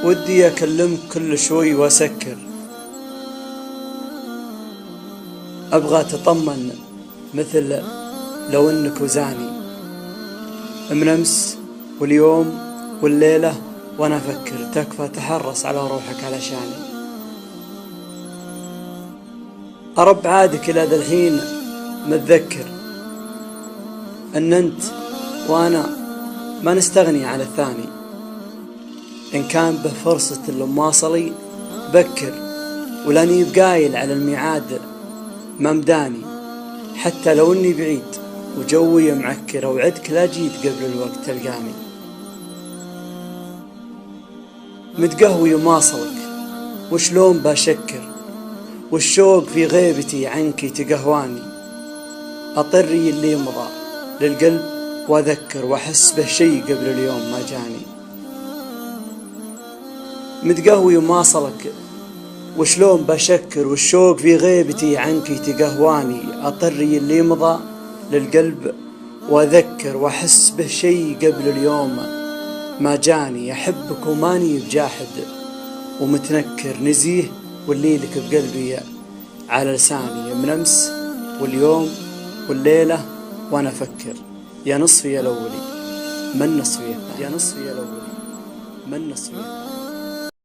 ودي أكلمك كل شوي وأسكر، أبغى أتطمن مثل لو إنك وزاني، من أمس واليوم والليلة وأنا أفكر، تكفى تحرص على روحك علشاني. أرب عادك إلى ذا الحين متذكر أن أنت وأنا ما نستغني عن الثاني، إن كان به فرصة المواصلي بكر، ولاني بقايل على الميعاد ما مداني، حتى لو اني بعيد وجوي معكر، وعدك لا جيت قبل الوقت تلقاني. متقهوي وماصلك وشلون بشكر، والشوق في غيبتي عنك تقهواني، أطري اللي مضى للقلب وأذكر، وأحس به شي قبل اليوم ما جاني. متقهوي وماصلك وشلون بشكر، والشوق في غيبتي عنك تقهواني، أطري اللي مضى للقلب وأذكر، وأحس به شي قبل اليوم ما جاني. أحبك وماني بجاحد ومتنكر، نزيه والليلك بقلبي على لساني، من أمس واليوم والليلة وأنا أفكر، يا نصفي الأولي من نصفي الثاني، يا نصفي الأولي من نصفي الثاني.